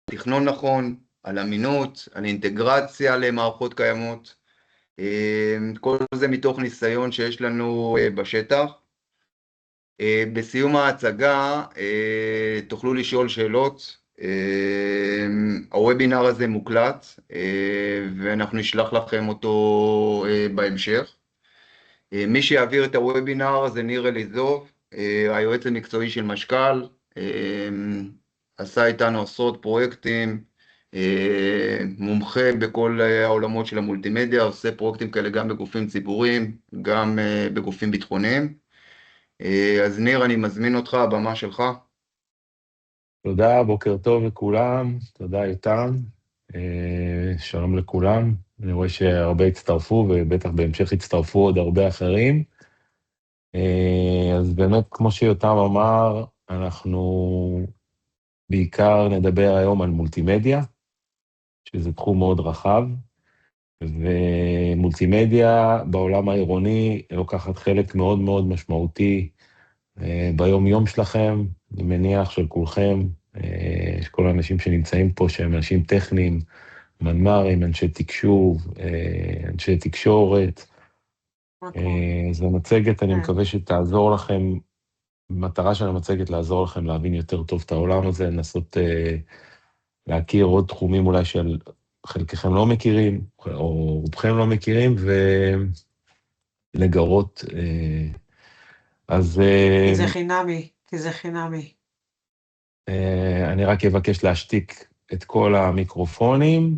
תכנון נכון, על אמינות, על אינטגרציה למערכות קיימות. כל זה מתוך ניסיון שיש לנו בשטח. בסיום ההצגה תוכלו לשאול שאלות. הוובינר הזה מוקלט, ואנחנו נשלח לכם אותו בהמשך. מי שיעביר את הוובינר זה ניר אליזוב, היועץ המקצועי של משקל, עשה איתנו עשרות פרויקטים, מומחה בכל העולמות של המולטימדיה, עושה פרויקטים כאלה גם בגופים ציבוריים, גם בגופים ביטחוניים. אז ניר, אני מזמין אותך, הבמה שלך. תודה, בוקר טוב לכולם, תודה איתם, שלום לכולם. אני רואה שהרבה הצטרפו, ובטח בהמשך הצטרפו עוד הרבה אחרים. אז באמת, כמו שיותם אמר, אנחנו בעיקר נדבר היום על מולטימדיה, שזה תחום מאוד רחב, ומולטימדיה בעולם העירוני לוקחת חלק מאוד מאוד משמעותי ביום-יום שלכם, אני מניח של כולכם, כל האנשים שנמצאים פה שהם אנשים טכניים, מנמ"רים, אנשי תקשוב, אנשי תקשורת. אז המצגת, אני מקווה שתעזור לכם, המטרה של המצגת לעזור לכם להבין יותר טוב את העולם הזה, לנסות להכיר עוד תחומים אולי של חלקכם לא מכירים, או רובכם לא מכירים, ולגרות. אז כי זה חינמי, כי זה חינמי. אני רק אבקש להשתיק את כל המיקרופונים.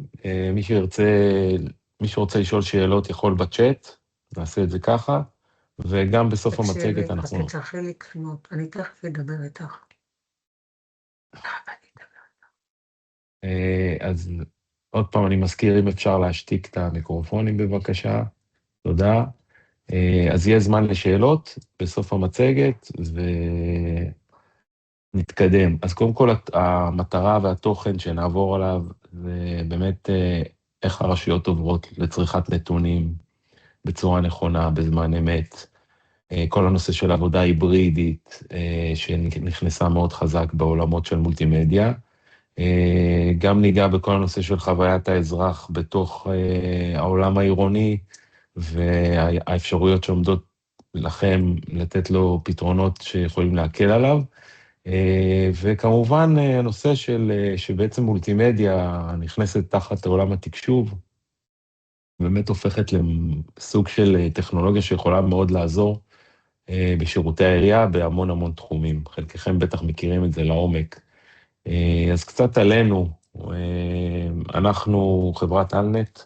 מי שרוצה לשאול שאלות יכול בצ'אט, נעשה את זה ככה, וגם בסוף המצגת אנחנו... תקשיבי, תצטרכי לקנות, אני תכף אדבר איתך. אז עוד פעם אני מזכיר, אם אפשר להשתיק את המיקרופונים בבקשה, תודה. אז יהיה זמן לשאלות בסוף המצגת, נתקדם. אז קודם כל, המטרה והתוכן שנעבור עליו, זה באמת איך הרשויות עוברות לצריכת נתונים בצורה נכונה, בזמן אמת. כל הנושא של עבודה היברידית, שנכנסה מאוד חזק בעולמות של מולטימדיה. גם ניגע בכל הנושא של חוויית האזרח בתוך העולם העירוני, והאפשרויות שעומדות לכם לתת לו פתרונות שיכולים להקל עליו. וכמובן, הנושא שבעצם מולטימדיה נכנסת תחת עולם התקשוב, באמת הופכת לסוג של טכנולוגיה שיכולה מאוד לעזור בשירותי העירייה בהמון המון תחומים. חלקכם בטח מכירים את זה לעומק. אז קצת עלינו, אנחנו חברת אלנט,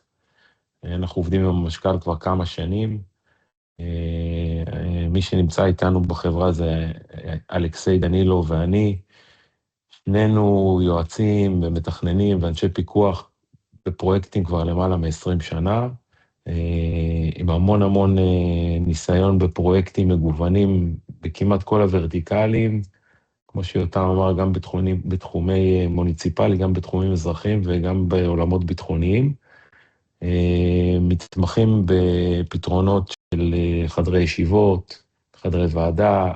אנחנו עובדים עם המשקל כבר כמה שנים, מי שנמצא איתנו בחברה זה אלכסי דנילו ואני, שנינו יועצים ומתכננים ואנשי פיקוח בפרויקטים כבר למעלה מ-20 שנה, עם המון המון ניסיון בפרויקטים מגוונים בכמעט כל הוורטיקלים, כמו שיותם אמר, גם בתחומי מוניציפלי, גם בתחומים אזרחיים וגם בעולמות ביטחוניים. מתמחים בפתרונות של חדרי ישיבות, חדרי ועדה,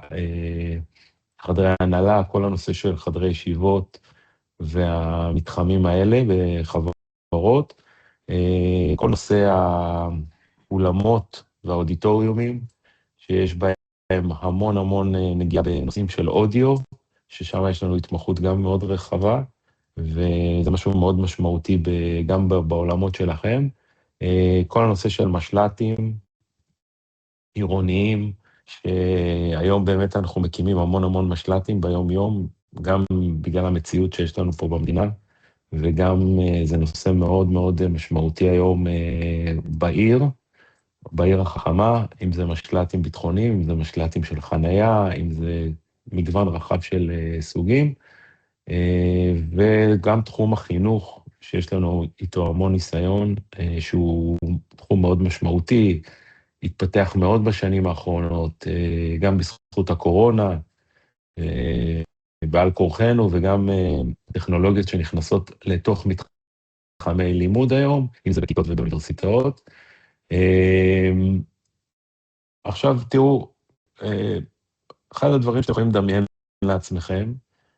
חדרי הנהלה, כל הנושא של חדרי ישיבות והמתחמים האלה בחברות, כל נושא האולמות והאודיטוריומים, שיש בהם המון המון נגיעה בנושאים של אודיו, ששם יש לנו התמחות גם מאוד רחבה, וזה משהו מאוד משמעותי גם בעולמות שלכם. כל הנושא של משל"טים עירוניים, שהיום באמת אנחנו מקימים המון המון משל"טים ביום-יום, גם בגלל המציאות שיש לנו פה במדינה, וגם זה נושא מאוד מאוד משמעותי היום בעיר החכמה, אם זה משל"טים ביטחוניים, אם זה משל"טים של חנייה, אם זה מגוון רחב של סוגים, וגם תחום החינוך, שיש לנו איתו המון ניסיון, שהוא תחום מאוד משמעותי, התפתח מאוד בשנים האחרונות, גם בזכות הקורונה, בעל כורחנו, וגם טכנולוגיות שנכנסות לתוך מתחמי לימוד היום, אם זה בכיתות ובאוניברסיטאות. עכשיו תראו, אחד הדברים שאתם יכולים לדמיין לעצמכם,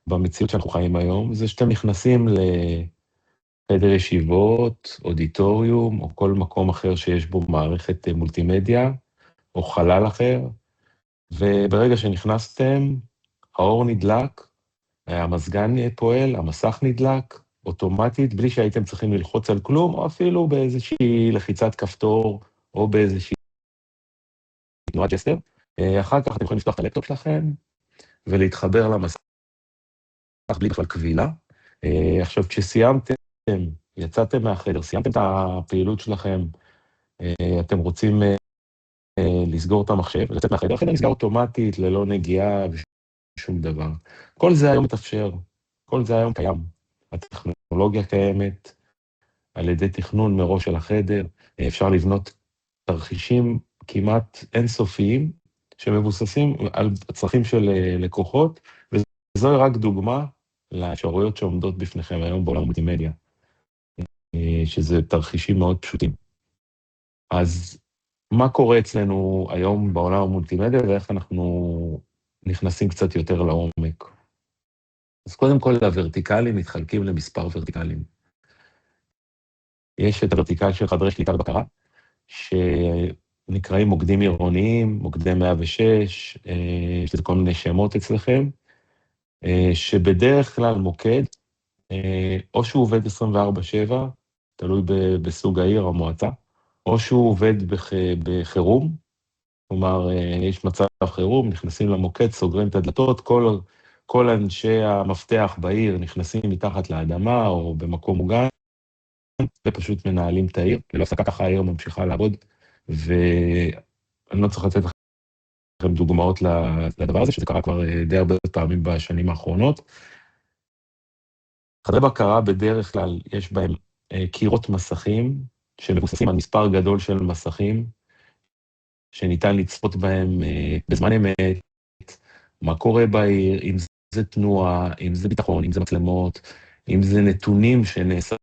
במציאות שאנחנו חיים היום, זה שאתם נכנסים לחדר ישיבות, אודיטוריום, או כל מקום אחר שיש בו מערכת מולטימדיה, או חלל אחר, וברגע שנכנסתם, האור נדלק, המזגן פועל, המסך נדלק, אוטומטית, בלי שהייתם צריכים ללחוץ על כלום, או אפילו באיזושהי לחיצת כפתור, או באיזושהי תנועת ג'סטר. אחר כך אתם יכולים לפתוח את הלפטופ שלכם, ולהתחבר למסך בלי בכלל כבילה. עכשיו, כשסיימתם, יצאתם מהחדר, סיימתם את הפעילות שלכם, אתם רוצים לסגור את המחשב, לצאת מהחדר, החדר נסגר אוטומטית, ללא נגיעה ושום דבר. כל זה היום מתאפשר, כל זה היום קיים. הטכנולוגיה קיימת, על ידי תכנון מראש של החדר, אפשר לבנות תרחישים כמעט אינסופיים, שמבוססים על צרכים של לקוחות, וזוהי רק דוגמה לאפשרויות שעומדות בפניכם היום בעולם המולטימדיה, שזה תרחישים מאוד פשוטים. אז מה קורה אצלנו היום בעולם המולטימדיה, ואיך אנחנו נכנסים קצת יותר לעומק? אז קודם כל, הוורטיקלים מתחלקים למספר ורטיקלים. יש את הוורטיקל של חדרי שליטה ובקרה, שנקראים מוקדים עירוניים, מוקדי 106, שזה כל מיני שמות אצלכם, שבדרך כלל מוקד, או שהוא עובד 24/7, תלוי בסוג העיר, המועצה, או שהוא עובד בחירום, כלומר, יש מצב חירום, נכנסים למוקד, סוגרים את הדלתות, כל אנשי המפתח בעיר נכנסים מתחת לאדמה או במקום מוגן, ופשוט מנהלים את העיר, ולא הפסקה ככה העיר ממשיכה לעבוד, ואני לא צריך לתת לכם דוגמאות לדבר הזה, שזה קרה כבר די הרבה פעמים בשנים האחרונות. חדרי בקרה בדרך כלל יש בהם קירות מסכים, שמבוססים על מספר גדול של מסכים, שניתן לצפות בהם בזמן אמת, מה קורה בעיר, אם זה תנועה, אם זה ביטחון, אם זה מצלמות, אם זה נתונים שנאספים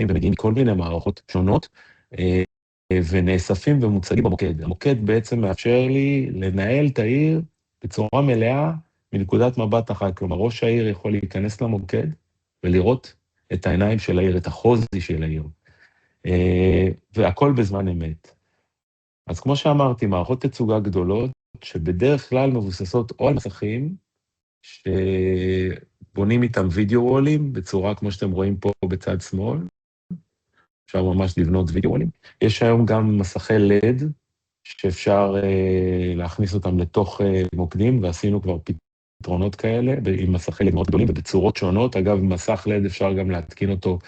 ומגיעים מכל מיני מערכות שונות, ונאספים ומוצגים במוקד. המוקד בעצם מאפשר לי לנהל את העיר בצורה מלאה מנקודת מבט אחת. כלומר, ראש העיר יכול להיכנס למוקד ולראות את העיניים של העיר, את החוזי של העיר. והכל בזמן אמת. אז כמו שאמרתי, מערכות תצוגה גדולות, שבדרך כלל מבוססות או על מסכים, שבונים איתם וידאו וולים, בצורה כמו שאתם רואים פה בצד שמאל, אפשר ממש לבנות וידאו וולים. יש היום גם מסכי LED, שאפשר להכניס אותם לתוך מוקדים, ועשינו כבר פתרונות כאלה, עם מסכי LED מאוד גדולים, ובצורות שונות. אגב, מסך LED אפשר גם להתקין אותו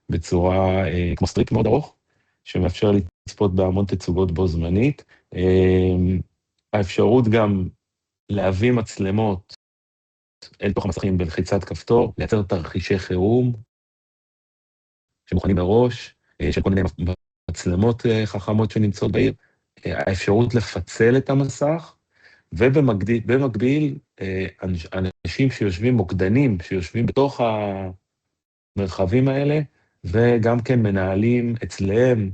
בצורה כמו סטריפ מאוד ארוך, שמאפשר לצפות בהמון תצוגות בו זמנית. האפשרות גם להביא מצלמות אל תוך המסכים בלחיצת כפתור, לייצר תרחישי חירום, שמוכנים מראש, של כל מיני מצלמות חכמות שנמצאות בעיר, האפשרות לפצל את המסך, ובמקביל, אנשים שיושבים, מוקדנים, שיושבים בתוך המרחבים האלה, וגם כן מנהלים אצלם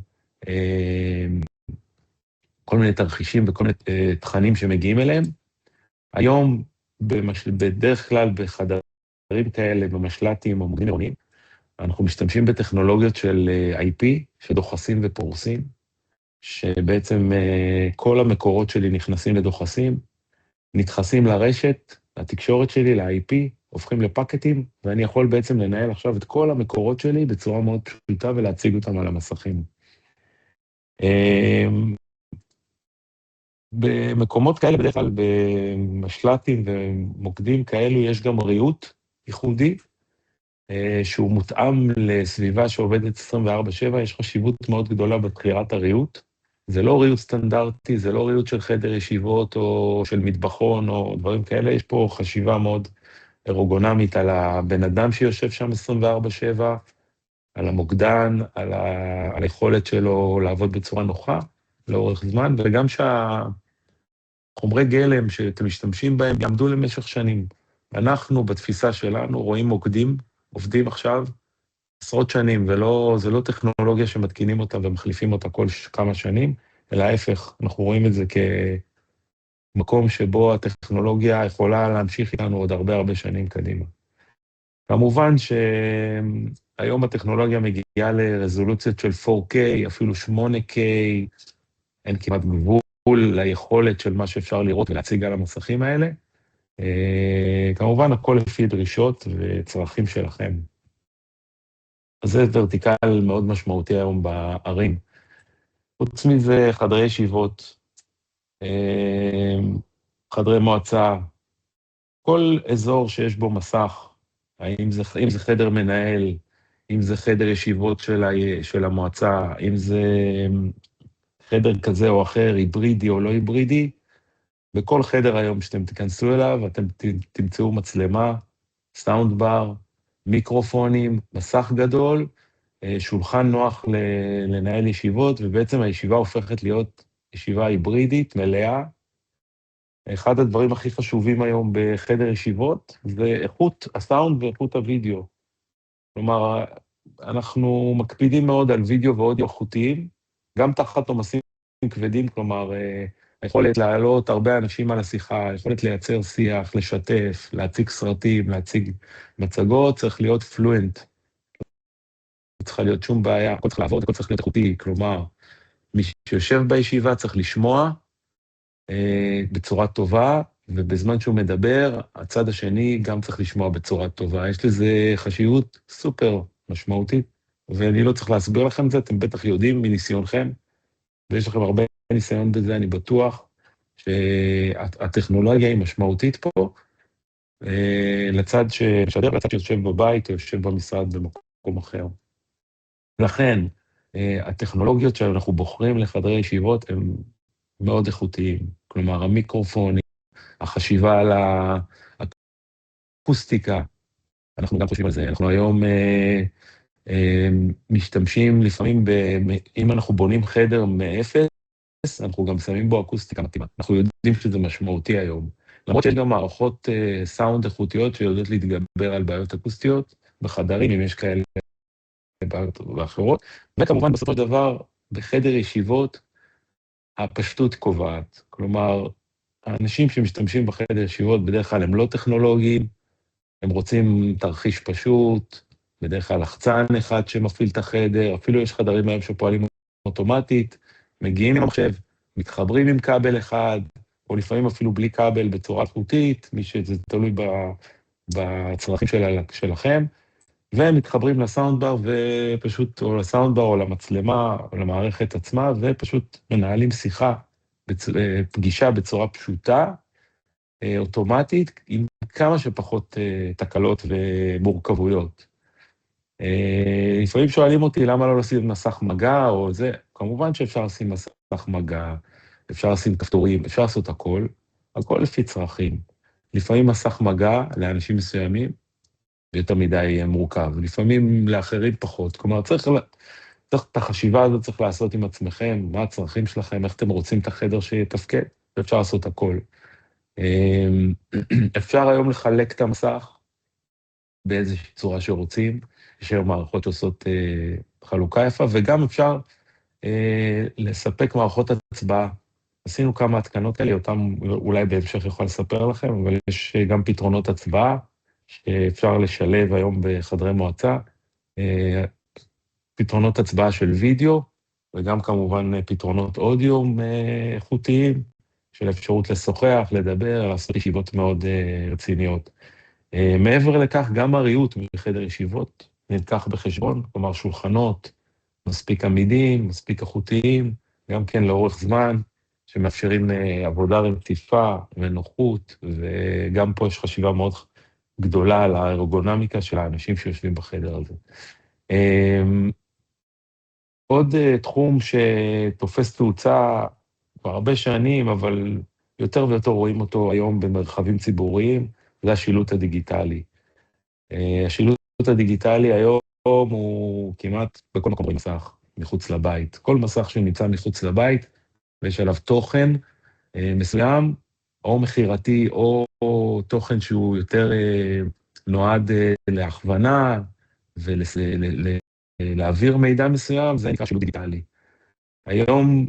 כל מיני תרחישים וכל מיני תכנים שמגיעים אליהם. היום, בדרך כלל בחדרים כאלה, במשלטים או מוקדים עירוניים, אנחנו משתמשים בטכנולוגיות של IP, שדוחסים ופורסים, שבעצם כל המקורות שלי נכנסים לדוחסים, נדחסים לרשת, לתקשורת שלי, ל-IP, הופכים לפקטים, ואני יכול בעצם לנהל עכשיו את כל המקורות שלי בצורה מאוד פשוטה ולהציג אותם על המסכים. במקומות כאלה, בדרך כלל במשלטים ומוקדים כאלו, יש גם ריהוט ייחודי, שהוא מותאם לסביבה שעובדת 24/7, יש חשיבות מאוד גדולה בבחירת הריהוט. זה לא ריהוט סטנדרטי, זה לא ריהוט של חדר ישיבות או של מטבחון או דברים כאלה, יש פה חשיבה מאוד ארגונומית על הבן אדם שיושב שם 24/7, על המוקדן, על היכולת שלו לעבוד בצורה נוחה לאורך זמן, וגם שהחומרי גלם שאתם משתמשים בהם יעמדו למשך שנים. אנחנו בתפיסה שלנו רואים מוקדים, עובדים עכשיו עשרות שנים, זה לא טכנולוגיה שמתקינים אותה ומחליפים אותה כל כמה שנים, אלא ההפך, אנחנו רואים את זה מקום שבו הטכנולוגיה יכולה להמשיך איתנו עוד הרבה שנים קדימה. כמובן שהיום הטכנולוגיה מגיעה לרזולוציות של 4K, אפילו 8K, אין כמעט גבול ליכולת של מה שאפשר לראות ולהציג על המסכים האלה. כמובן, הכל לפי דרישות וצרכים שלכם. אז זה ורטיקל מאוד משמעותי היום בערים. חוץ מזה, חדרי ישיבות, חדרי מועצה, כל אזור שיש בו מסך, אם זה חדר מנהל, אם זה חדר ישיבות של המועצה, אם זה חדר כזה או אחר, היברידי או לא היברידי, בכל חדר היום שאתם תיכנסו אליו, אתם תמצאו מצלמה, סאונד בר, מיקרופונים, מסך גדול, שולחן נוח לנהל ישיבות, ובעצם הישיבה הופכת להיות ישיבה היברידית, מלאה. אחד הדברים הכי חשובים היום בחדר ישיבות, זה איכות הסאונד ואיכות הוידאו. כלומר, אנחנו מקפידים מאוד על וידאו ואודיו איכותיים, גם תחת עומסים כבדים, כלומר, היכולת להעלות הרבה אנשים על השיחה, היכולת לייצר שיח, לשתף, להציג סרטים, להציג מצגות, צריך להיות פלואנט. לא צריכה להיות שום בעיה, הכל צריך לעבוד, הכל צריך להיות איכותי, כלומר, מי שיושב בישיבה צריך לשמוע בצורה טובה, ובזמן שהוא מדבר, הצד השני גם צריך לשמוע בצורה טובה. יש לזה חשיבות סופר משמעותית, ואני לא צריך להסביר לכם את זה, אתם בטח יודעים מניסיונכם, ויש לכם הרבה ניסיון בזה, אני בטוח שהטכנולוגיה היא משמעותית פה, לצד שמשדר, לצד שיושב בבית או יושב במשרד במקום אחר. לכן, הטכנולוגיות שאנחנו בוחרים לחדרי ישיבות הן מאוד איכותיים. כלומר, המיקרופונים, החשיבה על האקוסטיקה, אנחנו גם חושבים על זה. אנחנו היום משתמשים לפעמים, אם אנחנו בונים חדר מאפס, אנחנו גם שמים בו אקוסטיקה מתאימה. אנחנו יודעים שזה משמעותי היום. למרות שיש גם מערכות סאונד איכותיות שיודעות להתגבר על בעיות אקוסטיות בחדרים, אם יש כאלה בעיות ואחרות. וכמובן, בסופו של דבר, בחדר ישיבות, הפשטות קובעת. כלומר, האנשים שמשתמשים בחדר ישיבות בדרך כלל הם לא טכנולוגיים, הם רוצים תרחיש פשוט, בדרך כלל לחצן אחד שמפעיל את החדר, אפילו יש חדרים היום שפועלים אוטומטית, מגיעים עם המחשב, מתחברים עם כבל אחד, או לפעמים אפילו בלי כבל בצורה איכותית, מי שזה תלוי בצרכים שלכם, והם מתחברים לסאונדבר ופשוט, או לסאונדבר או למצלמה, או למערכת עצמה, ופשוט מנהלים שיחה, פגישה בצורה פשוטה, אוטומטית, עם כמה שפחות תקלות ומורכבויות. לפעמים שואלים אותי למה לא לשים מסך מגע או זה, כמובן שאפשר לשים מסך מגע, אפשר לשים כפתורים, אפשר לעשות הכל לפי צרכים. לפעמים מסך מגע לאנשים מסוימים, יותר מדי מורכב, לפעמים לאחרים פחות, כלומר צריך את החשיבה הזאת צריך לעשות עם עצמכם, מה הצרכים שלכם, איך אתם רוצים את החדר שיתפקד, ואפשר לעשות הכל. אפשר היום לחלק את המסך באיזושהי צורה שרוצים, יש היום מערכות שעושות חלוקה יפה, וגם אפשר לספק מערכות הצבעה. עשינו כמה התקנות כאלה, אותם אולי בהמשך יכול לספר לכם, אבל יש גם פתרונות הצבעה, שאפשר לשלב היום בחדרי מועצה, פתרונות הצבעה של וידאו, וגם כמובן פתרונות אודיו איכותיים, של אפשרות לשוחח, לדבר, לעשות ישיבות מאוד רציניות. מעבר לכך, גם הריהוט בחדר ישיבות נלקח בחשבון, כלומר שולחנות, מספיק עמידים, מספיק איכותיים, גם כן לאורך זמן, שמאפשרים עבודה רציפה ונוחות, וגם פה יש חשיבה מאוד גדולה על הארגונומיקה של האנשים שיושבים בחדר הזה. עוד תחום שתופס תאוצה כבר הרבה שנים, אבל יותר ויותר רואים אותו היום במרחבים ציבוריים, זה השילוט הדיגיטלי. השילוט הדיגיטלי היום הוא כמעט בכל מקום רואים מסך מחוץ לבית. כל מסך שנמצא מחוץ לבית, ויש עליו תוכן מסוים, או מחירתי, או תוכן שהוא יותר נועד להכוונה, ולהעביר מידע מסוים, זה נקרא שילוט דיגיטלי. היום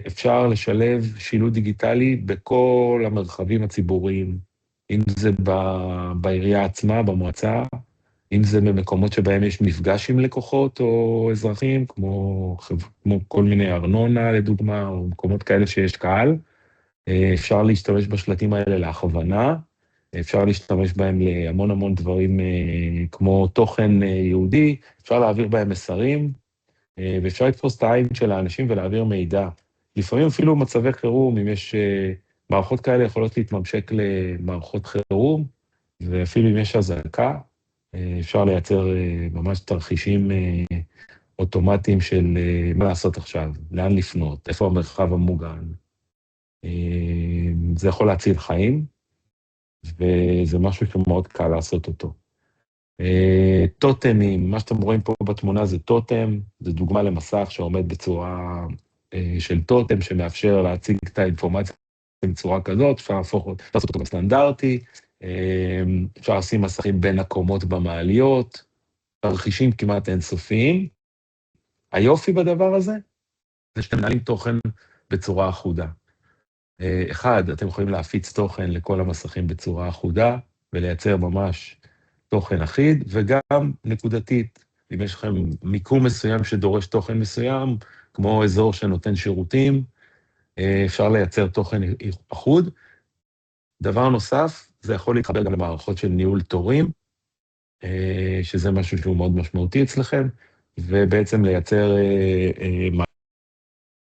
אפשר לשלב שילוט דיגיטלי בכל המרחבים הציבוריים, אם זה בעירייה עצמה, במועצה, אם זה במקומות שבהם יש מפגש עם לקוחות או אזרחים, כמו כל מיני ארנונה לדוגמה, או מקומות כאלה שיש קהל, אפשר להשתמש בשלטים האלה להכוונה, אפשר להשתמש בהם להמון המון דברים כמו תוכן יהודי, אפשר להעביר בהם מסרים, ואפשר לתפוס את העין של האנשים ולהעביר מידע. לפעמים אפילו מצבי חירום, אם יש מערכות כאלה יכולות להתממשק למערכות חירום, ואפילו אם יש אזעקה, אפשר לייצר ממש תרחישים אוטומטיים של מה לעשות עכשיו, לאן לפנות, איפה המרחב המוגן. זה יכול להציל חיים, וזה משהו שמאוד קל לעשות אותו. טוטמים, מה שאתם רואים פה בתמונה זה טוטם, זה דוגמה למסך שעומד בצורה של טוטם, שמאפשר להציג את האינפורמציה בצורה כזאת, אפשר לעשות אותו בסטנדרטי, אפשר לשים מסכים בין הקומות במעליות, תרחישים כמעט אינסופיים. היופי בדבר הזה, זה שאתם מנהלים תוכן בצורה אחודה. אחד, אתם יכולים להפיץ תוכן לכל המסכים בצורה אחודה, ולייצר ממש תוכן אחיד, וגם נקודתית. אם יש לכם מיקום מסוים שדורש תוכן מסוים, כמו אזור שנותן שירותים, אפשר לייצר תוכן אחוד. דבר נוסף, זה יכול להתחבר גם למערכות של ניהול תורים, שזה משהו שהוא מאוד משמעותי אצלכם, ובעצם לייצר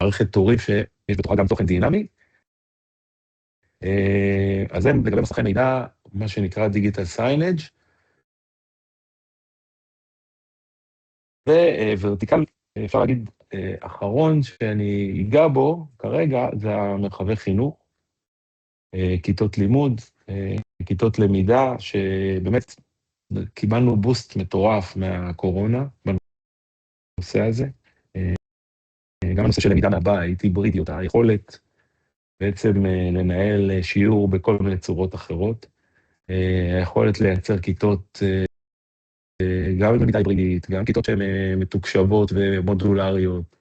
מערכת תורים שיש בתוכה גם תוכן דינמי. אז זה לגבי מסכי מידע, מה שנקרא דיגיטל סיינג'. וורטיקל, אפשר להגיד, אחרון שאני אגע בו כרגע, זה המרחבי חינוך, כיתות לימוד, כיתות למידה, שבאמת קיבלנו בוסט מטורף מהקורונה בנושא הזה. גם הנושא של למידה מהבית, היברידיות, היכולת בעצם לנהל שיעור בכל מיני צורות אחרות, היכולת לייצר כיתות גם למידה היברידית, גם כיתות שהן מתוקשבות ומודולריות,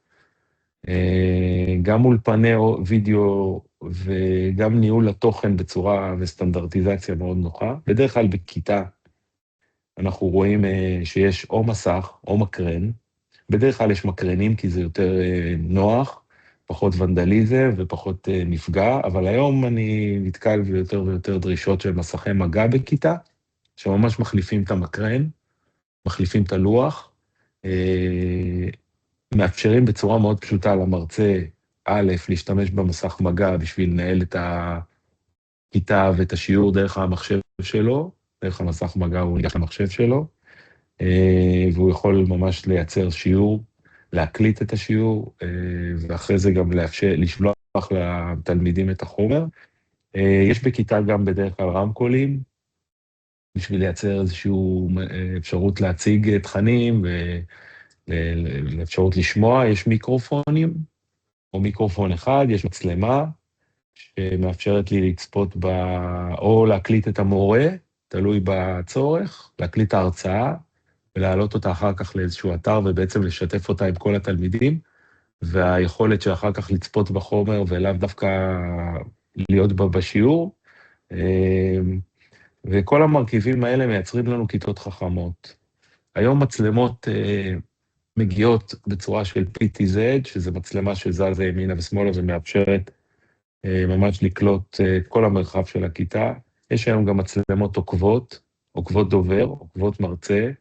גם אולפני וידאו וגם ניהול התוכן בצורה וסטנדרטיזציה מאוד נוחה. בדרך כלל בכיתה אנחנו רואים שיש או מסך או מקרן, בדרך כלל יש מקרנים כי זה יותר נוח, פחות ונדליזם ופחות נפגע, אבל היום אני נתקל ביותר ויותר דרישות של מסכי מגע בכיתה, שממש מחליפים את המקרן, מחליפים את הלוח, מאפשרים בצורה מאוד פשוטה למרצה א', להשתמש במסך מגע בשביל לנהל את הכיתה ואת השיעור דרך המחשב שלו, דרך המסך מגע הוא ניגש למחשב שלו, והוא יכול ממש לייצר שיעור, להקליט את השיעור, ואחרי זה גם לשלוח לתלמידים את החומר. יש בכיתה גם בדרך כלל רמקולים, בשביל לייצר איזושהי אפשרות להציג תכנים, ולאפשרות לשמוע. יש מיקרופונים, או מיקרופון אחד, יש מצלמה, שמאפשרת לי לצפות או להקליט את המורה, תלוי בצורך, להקליט ההרצאה, ולהעלות אותה אחר כך לאיזשהו אתר, ובעצם לשתף אותה עם כל התלמידים, והיכולת שאחר כך לצפות בחומר, ולאו דווקא להיות בשיעור, וכל המרכיבים האלה מייצרים לנו כיתות חכמות. היום מצלמות מגיעות בצורה של PTZ, שזה מצלמה שזזה ימינה ושמאלה, ומאפשרת ממש לקלוט את כל המרחב של הכיתה. יש היום גם מצלמות עוקבות דובר, עוקבות מרצה,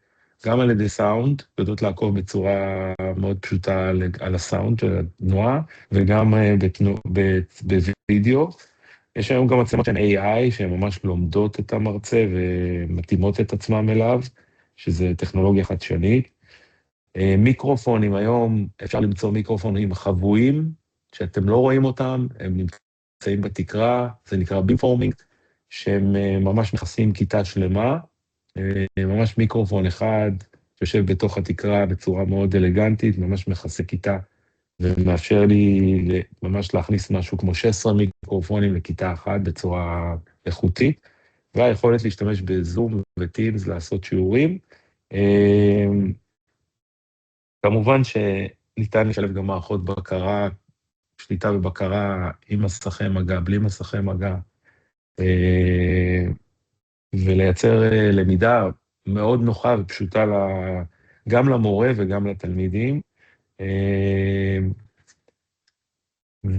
גם על ידי סאונד, יודעות לעקוב בצורה מאוד פשוטה על הסאונד של התנועה, וגם בווידאו. יש היום גם מצלמות שהן AI, שהן ממש לומדות את המרצה ומתאימות את עצמם אליו, שזה טכנולוגיה חדשנית. מיקרופונים היום, אפשר למצוא מיקרופונים חבויים, שאתם לא רואים אותם, הם נמצאים בתקרה, זה נקרא בימפורמינג, שהם ממש מכסים כיתה שלמה, ממש מיקרופון אחד, שיושב בתוך התקרה בצורה מאוד אלגנטית, ממש מכסה כיתה, ומאפשר לי ממש להכניס משהו כמו 16 מיקרופונים לכיתה אחת בצורה איכותית, והיכולת להשתמש בזום וטימס לעשות שיעורים. כמובן שניתן לשלב גם מערכות בקרה שליטה ובקרה עם מסכי מגע, בלי מסכי מגע, ולייצר למידה מאוד נוחה ופשוטה גם למורה וגם לתלמידים.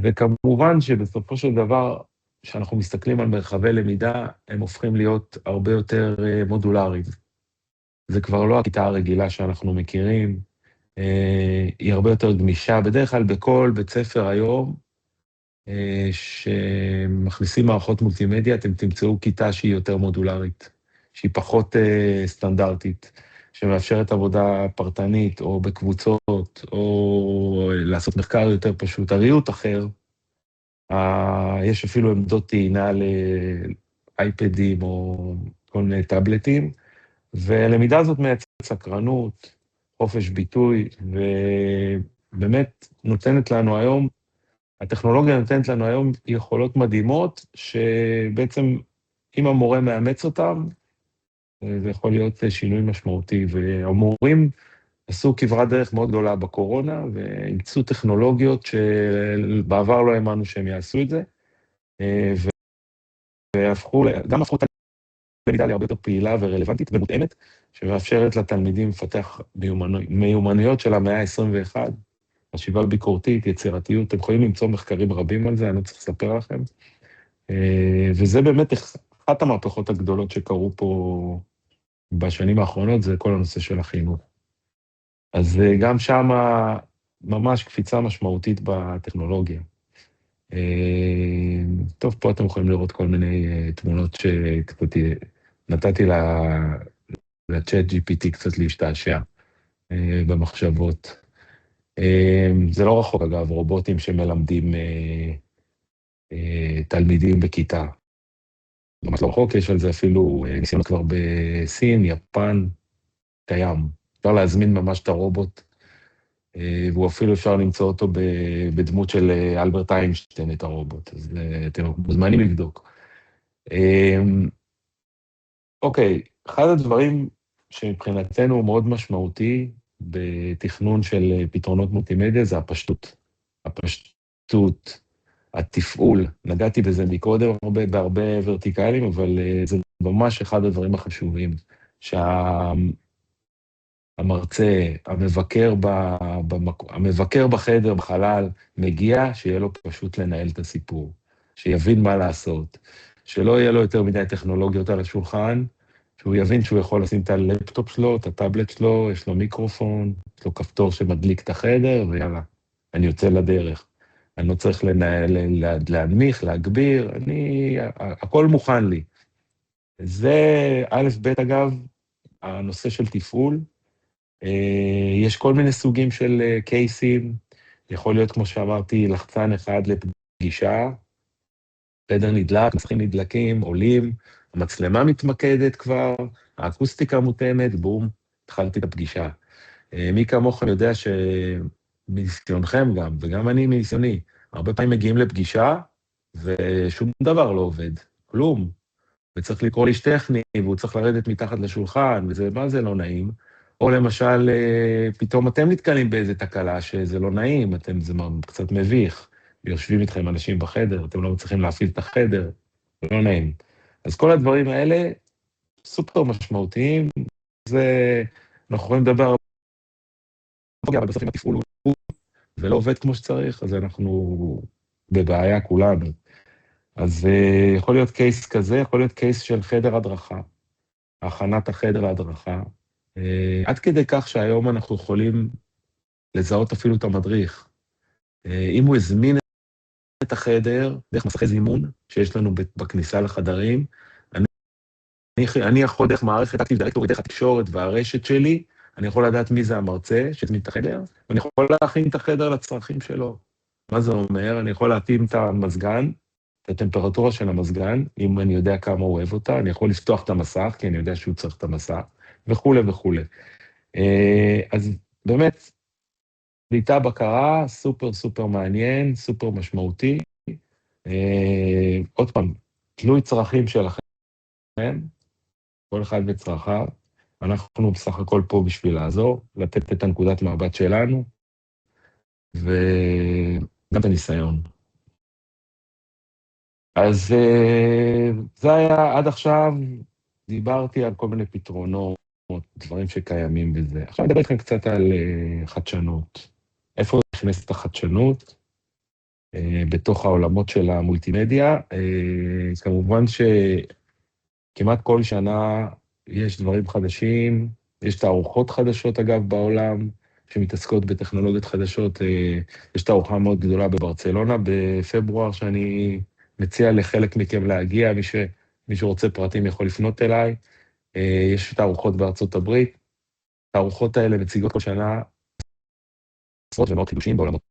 וכמובן שבסופו של דבר, כשאנחנו מסתכלים על מרחבי למידה, הם הופכים להיות הרבה יותר מודולריים. זה כבר לא הכיתה הרגילה שאנחנו מכירים, היא הרבה יותר גמישה. בדרך כלל בכל בית ספר היום, שמכניסים מערכות מולטימדיה, אתם תמצאו כיתה שהיא יותר מודולרית, שהיא פחות סטנדרטית, שמאפשרת עבודה פרטנית או בקבוצות, או לעשות מחקר יותר פשוט, הריהוט אחר. יש אפילו עמדות טעינה לאייפדים או כל מיני טאבלטים, והלמידה הזאת מייצרת סקרנות, חופש ביטוי, ובאמת נותנת לנו היום, הטכנולוגיה נותנת לנו היום יכולות מדהימות, שבעצם אם המורה מאמץ אותם, זה יכול להיות שינוי משמעותי, והמורים עשו כברת דרך מאוד גדולה בקורונה, והמצאו טכנולוגיות שבעבר לא האמנו שהם יעשו את זה, גם הפכו את הלמידה להרבה יותר פעילה ורלוונטית ומותאמת, שמאפשרת לתלמידים לפתח מיומנויות של המאה ה-21, חשיבה ביקורתית, יצירתיות, אתם יכולים למצוא מחקרים רבים על זה, אני לא צריך לספר לכם, וזה באמת אחת המהפכות הגדולות שקרו פה בשנים האחרונות, זה כל הנושא של החינוך. אז גם שם ממש קפיצה משמעותית בטכנולוגיה. טוב, פה אתם יכולים לראות כל מיני תמונות נתתי לצ'אט GPT קצת להשתעשע במחשבות. זה לא רחוק, אגב, רובוטים שמלמדים תלמידים בכיתה. ממש לא רחוק, יש על זה אפילו ניסיונות כבר בסין, יפן, קיים. אפשר להזמין ממש את הרובוט, והוא אפילו אפשר למצוא אותו בדמות של אלברט איינשטיין, את הרובוט, אז אתם מוזמנים לבדוק. אוקיי, אחד הדברים שמבחינתנו מאוד משמעותי בתכנון של פתרונות מולטימדיה זה הפשטות. הפשטות, התפעול, נגעתי בזה מקודם בהרבה ורטיקלים, אבל זה ממש אחד הדברים החשובים, המרצה, המבקר בחדר, בחלל, מגיע, שיהיה לו פשוט לנהל את הסיפור, שיבין מה לעשות, שלא יהיה לו יותר מדי טכנולוגיות על השולחן, שהוא יבין שהוא יכול לשים את הלפטופ שלו, את הטאבלט שלו, יש לו מיקרופון, יש לו כפתור שמדליק את החדר, ויאללה, אני יוצא לדרך. אני לא צריך להנמיך, להגביר, הכל מוכן לי. זה א' ב' אגב, הנושא של תפעול, יש כל מיני סוגים של קייסים, יכול להיות, כמו שאמרתי, לחצן אחד לפגישה, חדר נדלק, מסכים נדלקים, עולים, המצלמה מתמקדת כבר, האקוסטיקה מותאמת, בום, התחלתי את הפגישה. מי כמוכם יודע שמניסיונכם גם, וגם אני מניסיוני, הרבה פעמים מגיעים לפגישה, ושום דבר לא עובד, כלום. וצריך לקרוא איש טכני, והוא צריך לרדת מתחת לשולחן, וזה, מה זה לא נעים? או למשל, פתאום אתם נתקלים באיזה תקלה שזה לא נעים, זה קצת מביך, ויושבים איתכם אנשים בחדר, אתם לא מצליחים להפעיל את החדר, זה לא נעים. אז כל הדברים האלה סופר משמעותיים, אנחנו יכולים לדבר, אבל בסוף אם התפעול הוא ולא עובד כמו שצריך, אז אנחנו בבעיה כולנו. אז יכול להיות קייס כזה, יכול להיות קייס של חדר הדרכה, הכנת החדר להדרכה, עד כדי כך שהיום אנחנו יכולים לזהות אפילו את המדריך. אם הוא הזמין את החדר, דרך מסכי זימון שיש לנו בכניסה לחדרים, אני יכול דרך מערכת אקטיב דירקטורי, דרך התקשורת והרשת שלי, אני יכול לדעת מי זה המרצה שהזמין את החדר, ואני יכול להכין את החדר לצרכים שלו. מה זה אומר? אני יכול להתאים את המזגן, את הטמפרטורה של המזגן, אם אני יודע כמה הוא אוהב אותה, אני יכול לפתוח את המסך, כי אני יודע שהוא צריך את המסך, וכו' וכו'. אז באמת, שליטה בקרה, סופר סופר מעניין, סופר משמעותי. עוד פעם, תלוי צרכים שלכם, כל אחד בצרכיו, אנחנו בסך הכל פה בשביל לעזור, לתת את הנקודת מבט שלנו, גם את הניסיון. אז זה היה עד עכשיו, דיברתי על כל מיני פתרונות, דברים שקיימים בזה. עכשיו אני אדבר איתכם קצת על חדשנות. איפה נכנסת החדשנות? בתוך העולמות של המולטימדיה. כמובן שכמעט כל שנה יש דברים חדשים, יש תערוכות חדשות אגב בעולם, שמתעסקות בטכנולוגיות חדשות. יש תערוכה מאוד גדולה בברצלונה בפברואר, שאני מציע לחלק מכם להגיע, מי שרוצה פרטים יכול לפנות אליי. יש תערוכות בארצות הברית, התערוכות האלה מציגות כל שנה עשרות ומאות חידושים בעולמות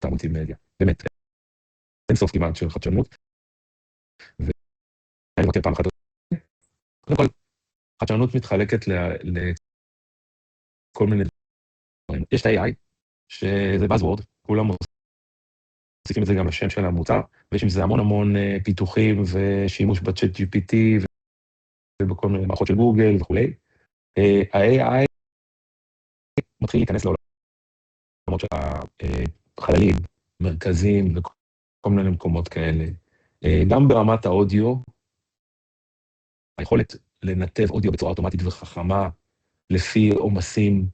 המולטימדיה. באמת, אין סוף כמעט של חדשנות. ואני מבקר פעם אחת. קודם כל, חדשנות מתחלקת לכל מיני דברים. יש את ה-AI, שזה Buzzword, כולם מוסיפים את זה גם לשם של המוצר, ויש עם זה המון המון פיתוחים ושימוש בצ'אט GPT ובכל מיני מערכות של גוגל וכולי. ה-AI מתחיל להיכנס לעולמות של החללים, מרכזים וכל מיני מקומות כאלה. גם ברמת האודיו, היכולת לנתב אודיו בצורה אוטומטית וחכמה, לפי עומסים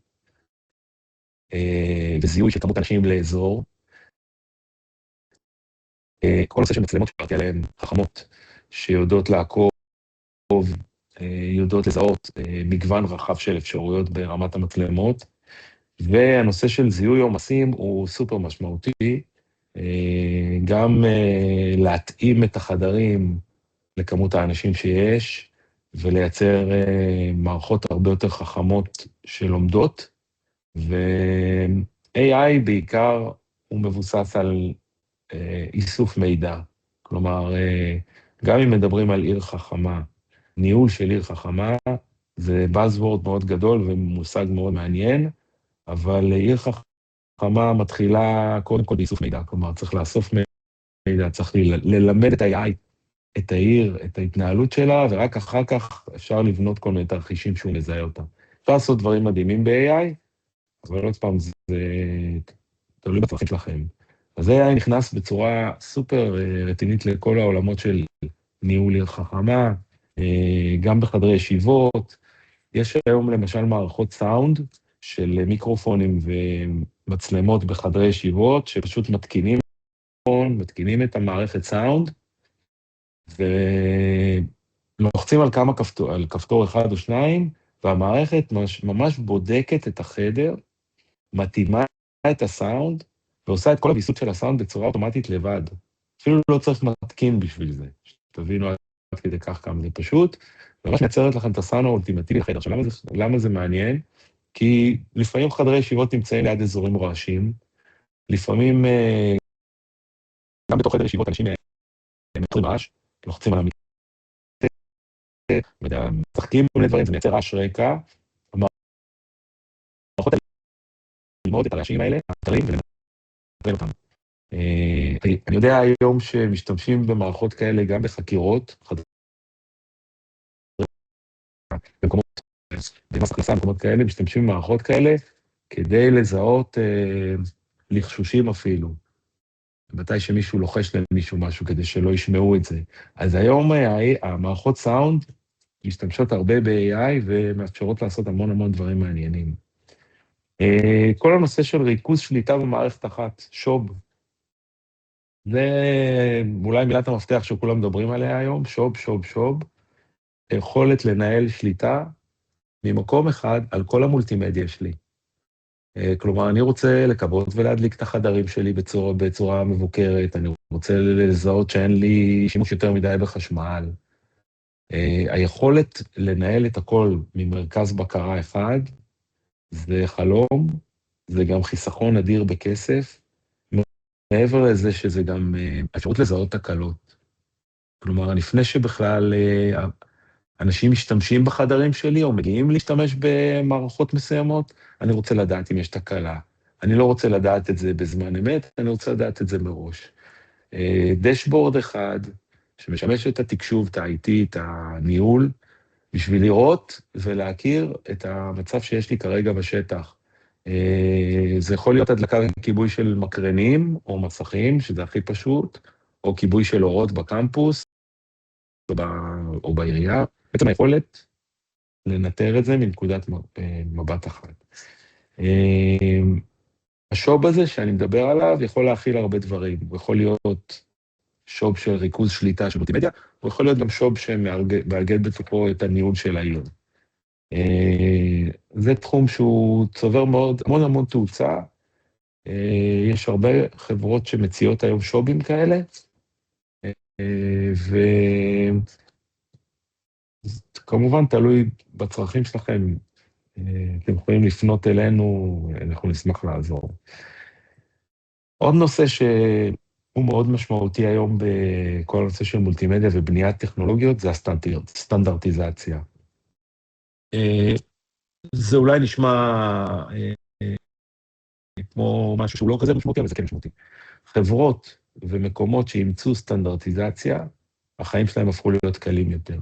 וזיהוי של כמות אנשים לאזור. כל נושא של מצלמות שפרתי עליהן, חכמות, שיודעות לעקוב, יודעות לזהות מגוון רחב של אפשרויות ברמת המצלמות, והנושא של זיהוי עומסים הוא סופר משמעותי, גם להתאים את החדרים לכמות האנשים שיש, ולייצר מערכות הרבה יותר חכמות שלומדות, ו-AI בעיקר הוא מבוסס על איסוף מידע. כלומר, גם אם מדברים על עיר חכמה, ניהול של עיר חכמה, זה Buzzword מאוד גדול ומושג מאוד מעניין, אבל עיר חכמה מתחילה קודם כל באיסוף מידע. כלומר, צריך לאסוף מידע, צריך ללמד את ה-AI, את העיר, את ההתנהלות שלה, ורק אחר כך אפשר לבנות כל מיני תרחישים שהוא מזהה אותם. אפשר לעשות דברים מדהימים ב-AI, אבל עוד פעם, זה תלוי בצרכים שלכם. אז AI נכנס בצורה סופר רצינית לכל העולמות של ניהול עיר חכמה, גם בחדרי ישיבות. יש היום למשל מערכות סאונד של מיקרופונים ומצלמות בחדרי ישיבות, שפשוט מתקינים את המערכת סאונד, ולוחצים על כפתור אחד או שניים, והמערכת ממש בודקת את החדר, מתאימה את הסאונד, ועושה את כל הוויסות של הסאונד בצורה אוטומטית לבד. אפילו לא צריך מתקין בשביל זה. תבינו עד כדי כך כמה זה פשוט, ממש מייצרת לכם את הסאונד האולטימטיבי לחדר. עכשיו, למה זה מעניין? כי לפעמים חדרי ישיבות נמצאים ליד אזורים רועשים, לפעמים גם בתוך חדר ישיבות אנשים מייצרים רעש, לוחצים על המקרה, משחקים כל מיני דברים, זה מייצר רעש רקע, המערכות האלה ללמוד את הרעשים האלה, האתרים ולנטרל אותם. אני יודע היום שמשתמשים במערכות כאלה גם בחקירות, במקומות, במס הכנסה, במקומות כאלה, משתמשים במערכות כאלה כדי לזהות לחשושים אפילו. מתי שמישהו לוחש למישהו משהו כדי שלא ישמעו את זה. אז היום המערכות סאונד משתמשות הרבה ב-AI ומאפשרות לעשות המון המון דברים מעניינים. כל הנושא של ריכוז שליטה במערכת אחת, שוב, זה אולי מילת המפתח שכולם מדברים עליה היום, שוב, יכולת לנהל שליטה ממקום אחד על כל המולטימדיה שלי. כלומר, אני רוצה לקבות ולהדליק את החדרים שלי בצורה מבוקרת, אני רוצה לזהות שאין לי שימוש יותר מדי בחשמל. היכולת לנהל את הכל ממרכז בקרה אחד, זה חלום, זה גם חיסכון אדיר בכסף, מעבר לזה שזה גם אפשרות לזהות תקלות. כלומר, לפני שבכלל אנשים משתמשים בחדרים שלי, או מגיעים להשתמש במערכות מסוימות, אני רוצה לדעת אם יש תקלה. אני לא רוצה לדעת את זה בזמן אמת, אני רוצה לדעת את זה מראש. דשבורד אחד, שמשמש את התקשוב, את ה-IT, את הניהול, בשביל לראות ולהכיר את המצב שיש לי כרגע בשטח. זה יכול להיות הדלקה וכיבוי של מקרנים או מסכים, שזה הכי פשוט, או כיבוי של אורות בקמפוס או בעירייה. בעצם היכולת לנטר את זה מנקודת מבט אחת. השוב הזה שאני מדבר עליו יכול להכיל הרבה דברים. הוא יכול להיות שוב של ריכוז שליטה של מולטימדיה, הוא יכול להיות גם שוב שמאגד בתוכו את הניהול של העיר. זה תחום שהוא צובר מאוד, המון תאוצה. יש הרבה חברות שמציעות היום שובים כאלה, וכמובן תלוי בצרכים שלכם, אתם יכולים לפנות אלינו, אנחנו נשמח לעזור. עוד נושא שהוא מאוד משמעותי היום בכל הנושא של מולטימדיה ובניית טכנולוגיות, זה הסטנדרטיזציה. זה אולי נשמע כמו משהו שהוא לא כזה משמעותי, אבל זה כן משמעותי. חברות ומקומות שאימצו סטנדרטיזציה, החיים שלהם הפכו להיות קלים יותר.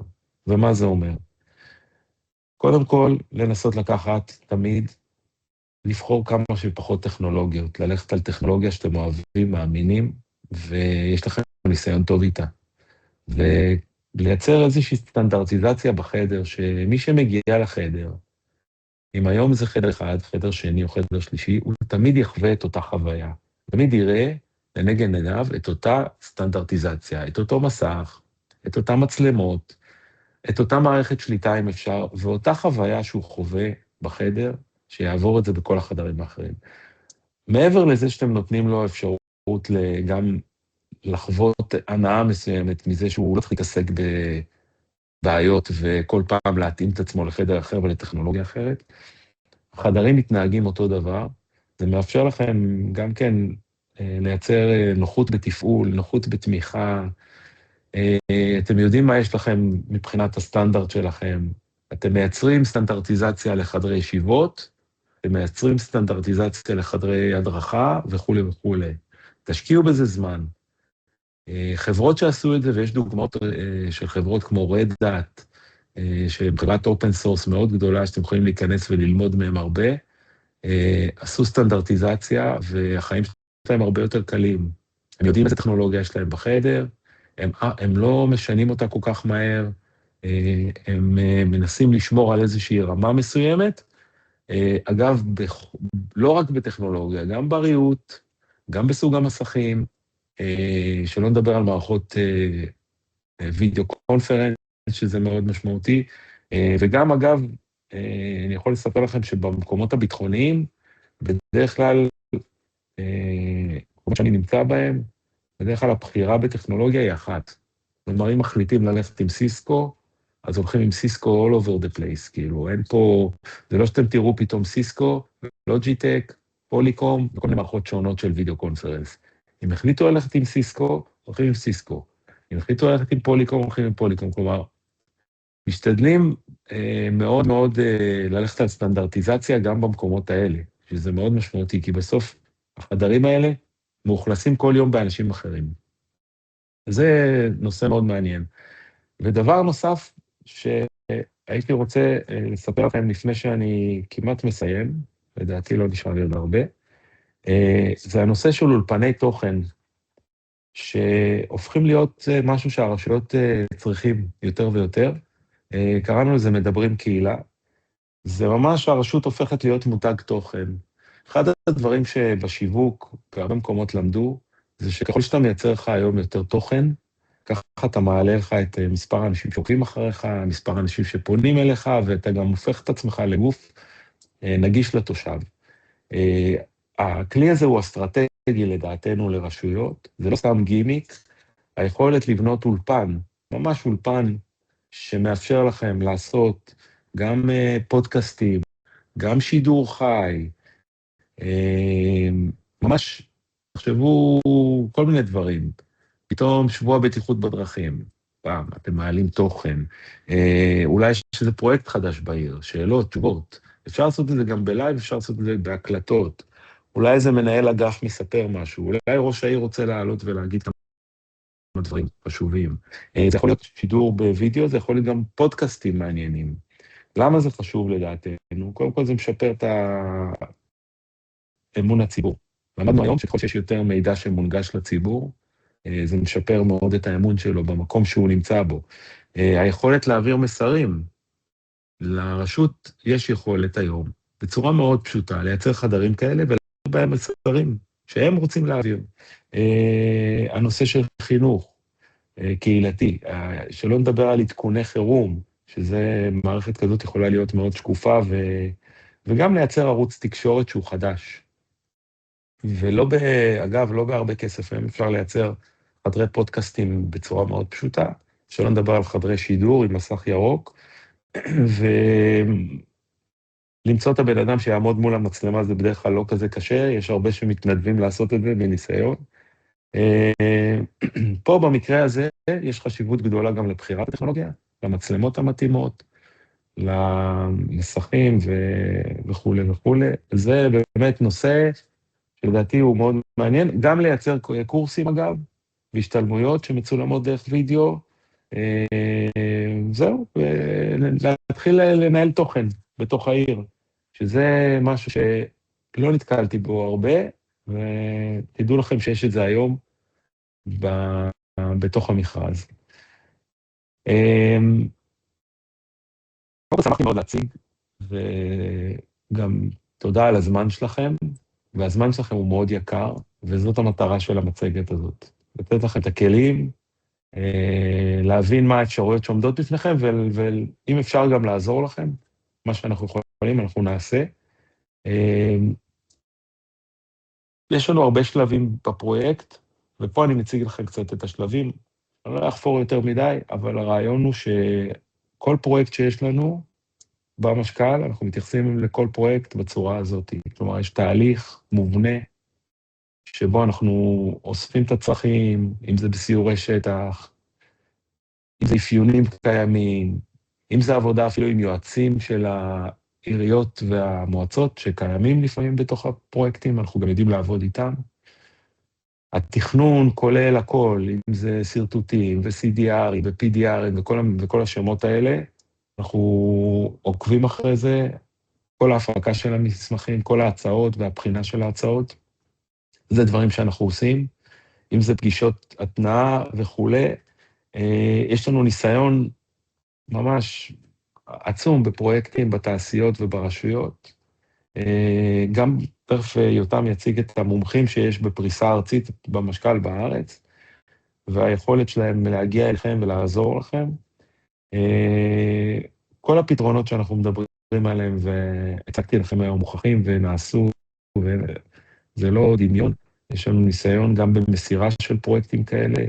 ומה זה אומר? קודם כל, לנסות לקחת תמיד, לבחור כמה שפחות טכנולוגיות, ללכת על טכנולוגיה שאתם אוהבים, מאמינים, ויש לכם ניסיון טוב איתה. ולייצר איזושהי סטנדרטיזציה בחדר, שמי שמגיע לחדר, אם היום זה חדר אחד, חדר שני או חדר שלישי, הוא תמיד יחווה את אותה חוויה. תמיד יראה לנגד עיניו את אותה סטנדרטיזציה, את אותו מסך, את אותה מצלמות, את אותה מערכת שליטה אם אפשר, ואותה חוויה שהוא חווה בחדר, שיעבור את זה בכל החדרים האחרים. מעבר לזה שאתם נותנים לו אפשרות גם לחוות הנאה מסוימת מזה שהוא לא צריך להתעסק בבעיות וכל פעם להתאים את עצמו לחדר אחר ולטכנולוגיה אחרת, החדרים מתנהגים אותו דבר, זה מאפשר לכם גם כן לייצר נוחות בתפעול, נוחות בתמיכה, אתם יודעים מה יש לכם מבחינת הסטנדרט שלכם, אתם מייצרים סטנדרטיזציה לחדרי ישיבות, אתם מייצרים סטנדרטיזציה לחדרי הדרכה וכו' וכו'. תשקיעו בזה זמן. חברות שעשו את זה, ויש דוגמאות של חברות כמו Red Hat, שהן חברת אופן סורס מאוד גדולה, שאתם יכולים להיכנס וללמוד מהם הרבה, עשו סטנדרטיזציה, והחיים שלהם הרבה יותר קלים. הם יודעים איזה טכנולוגיה יש להם בחדר, הם לא משנים אותה כל כך מהר, הם מנסים לשמור על איזושהי רמה מסוימת, אגב, לא רק בטכנולוגיה, גם בריאות, גם בסוג המסכים, שלא נדבר על מערכות וידאו קונפרנס, שזה מאוד משמעותי, וגם אגב, אני יכול לספר לכם שבמקומות הביטחוניים, בדרך כלל, כמו שאני נמצא בהם, בדרך כלל הבחירה בטכנולוגיה היא אחת. כלומר, אם מחליטים ללכת עם סיסקו, אז הולכים עם סיסקו all over the place, כאילו, אין פה, זה לא שאתם תראו פתאום סיסקו, לוג'יטק, פוליקום, וכל מיני מערכות שונות של וידאו קונפרנס. אם החליטו ללכת עם סיסקו, הולכים עם סיסקו. אם החליטו ללכת עם פוליקום, הולכים עם פוליקום. כלומר, משתדלים מאוד מאוד ללכת על סטנדרטיזציה גם במקומות האלה, שזה מאוד משמעותי, כי בסוף החדרים האלה מאוכלסים כל יום באנשים אחרים. זה נושא מאוד מעניין. ודבר נוסף שהייתי רוצה לספר לכם לפני שאני כמעט מסיים, לדעתי לא נשאר לי עוד הרבה, זה הנושא של אולפני תוכן, שהופכים להיות משהו שהרשויות צריכים יותר ויותר. קראנו לזה מדברים קהילה. זה ממש הרשות הופכת להיות מותג תוכן. אחד הדברים שבשיווק, בהרבה מקומות למדו, זה שככל שאתה מייצר לך היום יותר תוכן, ככה אתה מעלה לך את מספר האנשים שעוקבים אחריך, מספר האנשים שפונים אליך, ואתה גם הופך את עצמך לגוף נגיש לתושב. הכלי הזה הוא אסטרטגי לדעתנו לרשויות, זה לא סתם גימיק, היכולת לבנות אולפן, ממש אולפן שמאפשר לכם לעשות גם פודקאסטים, גם שידור חי, ממש תחשבו כל מיני דברים. פתאום שבוע בטיחות בדרכים, פעם, אתם מעלים תוכן, אולי יש איזה פרויקט חדש בעיר, שאלות, תשובות, אפשר לעשות את זה גם בלייב, אפשר לעשות את זה בהקלטות, אולי איזה מנהל אגף מספר משהו, אולי ראש העיר רוצה לעלות ולהגיד כמה דברים חשובים. זה יכול להיות שידור בווידאו, זה יכול להיות גם פודקאסטים מעניינים. למה זה חשוב לדעתנו? קודם כל זה משפר את אמון הציבור. למדנו היום שככל שיש יותר מידע שמונגש לציבור, זה משפר מאוד את האמון שלו במקום שהוא נמצא בו. היכולת להעביר מסרים, לרשות יש יכולת היום, בצורה מאוד פשוטה, לייצר חדרים כאלה ולהעביר בהם מסרים שהם רוצים להעביר. הנושא של חינוך קהילתי, שלא נדבר על עדכוני חירום, שזה מערכת כזאת יכולה להיות מאוד שקופה, וגם לייצר ערוץ תקשורת שהוא חדש. ולא אגב, לא בהרבה כסף, אפשר לייצר חדרי פודקאסטים בצורה מאוד פשוטה, שלא נדבר על חדרי שידור עם מסך ירוק, ולמצוא את הבן אדם שיעמוד מול המצלמה זה בדרך כלל לא כזה קשה, יש הרבה שמתנדבים לעשות את זה בניסיון. פה במקרה הזה יש חשיבות גדולה גם לבחירת הטכנולוגיה, למצלמות המתאימות, למסכים וכו' וכו'. זה באמת נושא שלדעתי הוא מאוד מעניין, גם לייצר קורסים אגב, והשתלמויות שמצולמות דרך וידאו, זהו, ולהתחיל לנהל תוכן בתוך העיר, שזה משהו שלא נתקלתי בו הרבה, ותדעו לכם שיש את זה היום בתוך המכרז. שמחתי מאוד להציג, וגם תודה על הזמן שלכם, והזמן שלכם הוא מאוד יקר, וזאת המטרה של המצגת הזאת. לתת לכם את הכלים, להבין מה האפשרויות שעומדות בפניכם, ואם אפשר גם לעזור לכם, מה שאנחנו יכולים, אנחנו נעשה. יש לנו הרבה שלבים בפרויקט, ופה אני מציג לכם קצת את השלבים. אני לא אחפור יותר מדי, אבל הרעיון הוא שכל פרויקט שיש לנו במשקל, אנחנו מתייחסים לכל פרויקט בצורה הזאת. כלומר, יש תהליך מובנה, שבו אנחנו אוספים את הצרכים, אם זה בסיורי שטח, אם זה אפיונים קיימים, אם זה עבודה אפילו עם יועצים של העיריות והמועצות שקיימים לפעמים בתוך הפרויקטים, אנחנו גם יודעים לעבוד איתם. התכנון כולל הכל, אם זה סרטוטים ו-CDR ו-PDR וכל השמות האלה, אנחנו עוקבים אחרי זה, כל ההפקה של המסמכים, כל ההצעות והבחינה של ההצעות, זה דברים שאנחנו עושים, אם זה פגישות התנאה וכו'. יש לנו ניסיון ממש עצום בפרויקטים, בתעשיות וברשויות. גם תכף יותם יציג את המומחים שיש בפריסה ארצית במשקל בארץ, והיכולת שלהם להגיע אליכם ולעזור לכם. כל הפתרונות שאנחנו מדברים עליהם, והצגתי לכם היום מוכחים ונעשו, וזה לא דמיון, יש לנו ניסיון גם במסירה של פרויקטים כאלה,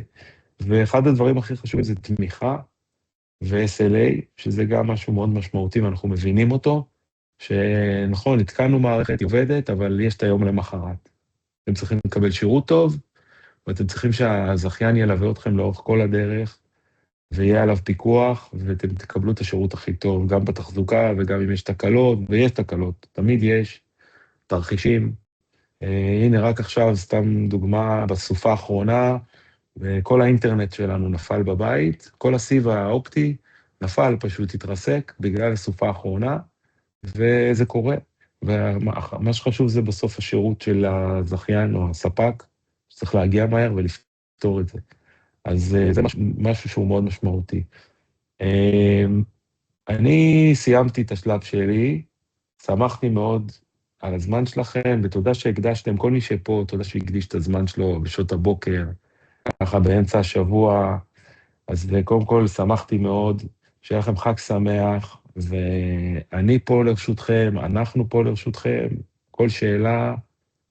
ואחד הדברים הכי חשובים זה תמיכה ו-SLA, שזה גם משהו מאוד משמעותי, ואנחנו מבינים אותו, שנכון, התקנו מערכת, היא עובדת, אבל יש את היום למחרת. אתם צריכים לקבל שירות טוב, ואתם צריכים שהזכיין ילווה אתכם לאורך כל הדרך, ויהיה עליו פיקוח, ואתם תקבלו את השירות הכי טוב, גם בתחזוקה וגם אם יש תקלות, ויש תקלות, תמיד יש תרחישים. הנה, רק עכשיו, סתם דוגמה, בסופה האחרונה, וכל האינטרנט שלנו נפל בבית, כל הסיב האופטי נפל, פשוט התרסק בגלל הסופה האחרונה, וזה קורה. ומה שחשוב זה בסוף השירות של הזכיין או הספק, שצריך להגיע מהר ולפתור את זה. אז זה משהו שהוא מאוד משמעותי. אני סיימתי את השלב שלי, שמחתי מאוד על הזמן שלכם, ותודה שהקדשתם, כל מי שפה, תודה שהקדיש את הזמן שלו בשעות הבוקר, ככה באמצע השבוע, אז קודם כל שמחתי מאוד, שיהיה לכם חג שמח, ואני פה לרשותכם, אנחנו פה לרשותכם, כל שאלה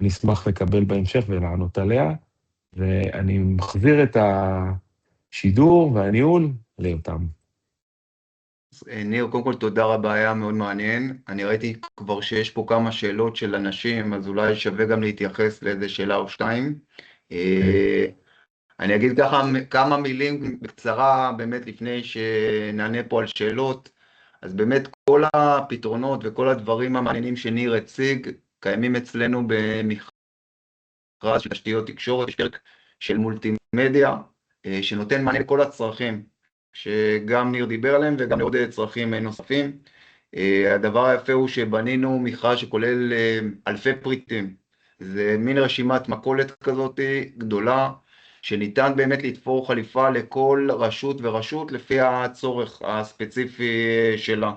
נשמח לקבל בהמשך ולענות עליה, ואני מחזיר את השידור והניהול ליותם. ניר, קודם כל תודה רבה, היה מאוד מעניין. אני ראיתי כבר שיש פה כמה שאלות של אנשים, אז אולי שווה גם להתייחס לאיזה שאלה או שתיים. אני אגיד כמה מילים בקצרה, באמת לפני שנענה פה על שאלות. אז באמת כל הפתרונות וכל הדברים המעניינים שניר הציג, קיימים אצלנו במכרז של תשתיות תקשורת, יש פרק של מולטימדיה, שנותן מענה לכל הצרכים, שגם ניר דיבר עליהם וגם לעוד צרכים נוספים. הדבר היפה הוא שבנינו מכרז שכולל אלפי פריטים, זה מין רשימת מכולת כזאת גדולה, שניתן באמת לתפור חליפה לכל רשות ורשות לפי הצורך הספציפי שלה.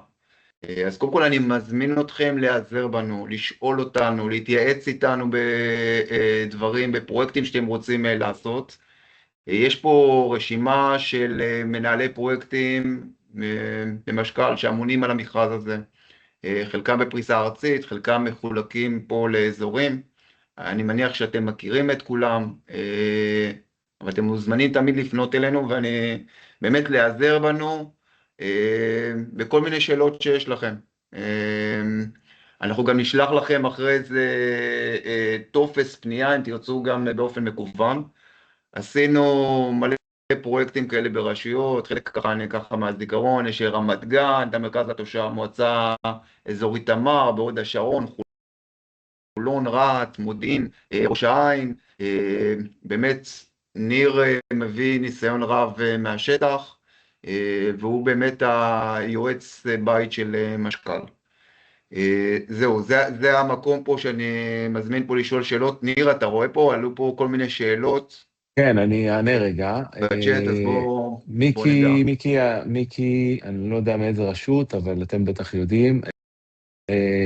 אז קודם כל אני מזמין אתכם להיעזר בנו, לשאול אותנו, להתייעץ איתנו בדברים, בפרויקטים שאתם רוצים לעשות. יש פה רשימה של מנהלי פרויקטים במשקל שאמונים על המכרז הזה. חלקם בפריסה ארצית, חלקם מחולקים פה לאזורים. אני מניח שאתם מכירים את כולם, אבל אתם מוזמנים תמיד לפנות אלינו, ואני באמת להיעזר בנו בכל מיני שאלות שיש לכם. אנחנו גם נשלח לכם אחרי זה טופס פנייה, אם תרצו גם באופן מקוון. עשינו מלא פרויקטים כאלה ברשויות, חלק ככה אני ככה מהזיכרון, יש רמת גן, את המרכז לתושב, מועצה אזורית תמר, בהוד השרון, חולון, רהט, מודיעין, ראש העין. באמת ניר מביא ניסיון רב מהשטח, והוא באמת היועץ בית של משקל. זהו, זה המקום פה שאני מזמין פה לשאול שאלות. ניר, אתה רואה פה? עלו פה כל מיני שאלות. כן, אני אענה רגע. בצ'אט, אז בוא נדע. מיקי, אני לא יודע מאיזה רשות, אבל אתם בטח יודעים,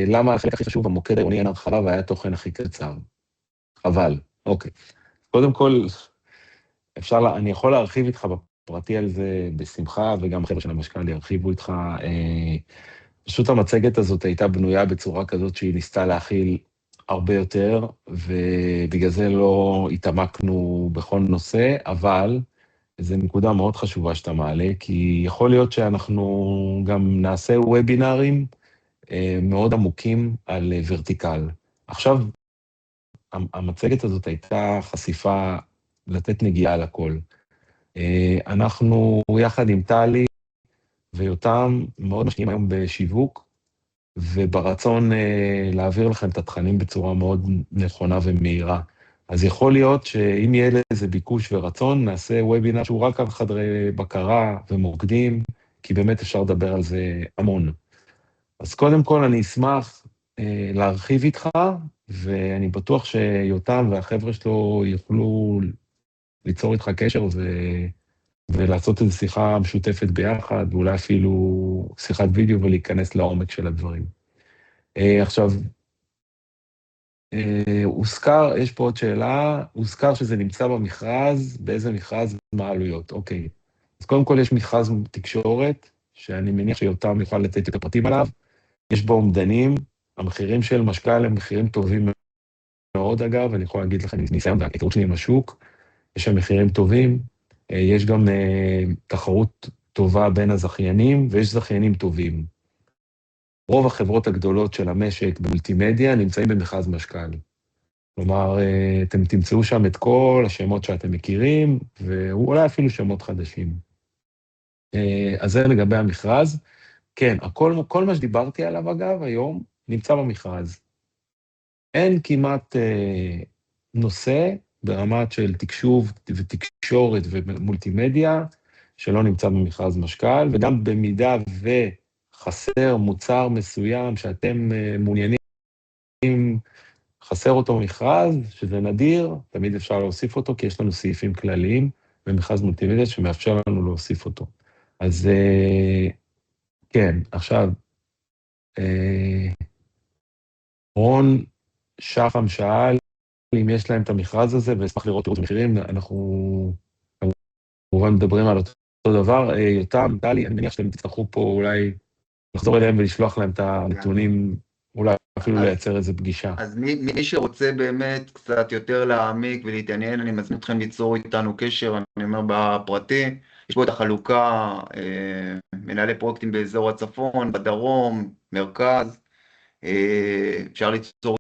למה החלק הכי חשוב במוקד העירוני אין הרחבה והיה תוכן הכי קצר? חבל, אוקיי. קודם כל, אני יכול להרחיב איתך בפרטי על זה בשמחה, וגם החבר'ה של המשכ"ל ירחיבו איתך. פשוט המצגת הזאת הייתה בנויה בצורה כזאת שהיא ניסתה להכיל הרבה יותר, ובגלל זה לא התעמקנו בכל נושא, אבל זו נקודה מאוד חשובה שאתה מעלה, כי יכול להיות שאנחנו גם נעשה וובינרים מאוד עמוקים על ורטיקל. עכשיו, המצגת הזאת הייתה חשיפה לתת נגיעה לכל. אנחנו יחד עם טלי ויותם מאוד משקיעים היום בשיווק, וברצון להעביר לכם את התכנים בצורה מאוד נכונה ומהירה. אז יכול להיות שאם יהיה לזה ביקוש ורצון, נעשה וובינר שהוא רק על חדרי בקרה ומוקדים, כי באמת אפשר לדבר על זה המון. אז קודם כל אני אשמח להרחיב איתך, ואני בטוח שיותם והחבר'ה שלו יוכלו ליצור איתך קשר ולעשות איזו שיחה משותפת ביחד, ואולי אפילו שיחת וידאו ולהיכנס לעומק של הדברים. עכשיו, יש פה עוד שאלה, הוזכר שזה נמצא במכרז, באיזה מכרז, מה העלויות? אוקיי. אז קודם כל יש מכרז תקשורת, שאני מניח שיותם יוכל לתת את הפרטים עליו, יש בו אומדנים, המחירים של משקל הם מחירים טובים מאוד אגב, אני יכול להגיד לכם ניסיון וההיכרות שלי עם השוק, יש שם מחירים טובים, יש גם תחרות טובה בין הזכיינים, ויש זכיינים טובים. רוב החברות הגדולות של המשק במולטימדיה נמצאים במכרז משקל. כלומר, אתם תמצאו שם את כל השמות שאתם מכירים, ואולי אפילו שמות חדשים. אז זה לגבי המכרז. כן, כל מה שדיברתי עליו אגב היום נמצא במכרז. אין כמעט נושא ברמת של תקשוב ותקשורת ומולטימדיה שלא נמצא במכרז משקל, וגם במידה וחסר מוצר מסוים שאתם מעוניינים, חסר אותו במכרז, שזה נדיר, תמיד אפשר להוסיף אותו, כי יש לנו סעיפים כלליים במכרז מולטימדיה שמאפשר לנו להוסיף אותו. אז כן, עכשיו, רון שחם שאל אם יש להם את המכרז הזה, ואשמח לראות פירוט מחירים, אנחנו כמובן מדברים על אותו דבר. יותם, טלי, אני מניח שאתם תצטרכו פה אולי לחזור אליהם ולשלוח להם את הנתונים, אולי אפילו לייצר איזו פגישה. אז מי שרוצה באמת קצת יותר להעמיק ולהתעניין, אני מזמין אתכם ליצור איתנו קשר, אני אומר בפרטי, יש פה את החלוקה, מנהלי פרויקטים באזור הצפון, בדרום, מרכז, אפשר ליצור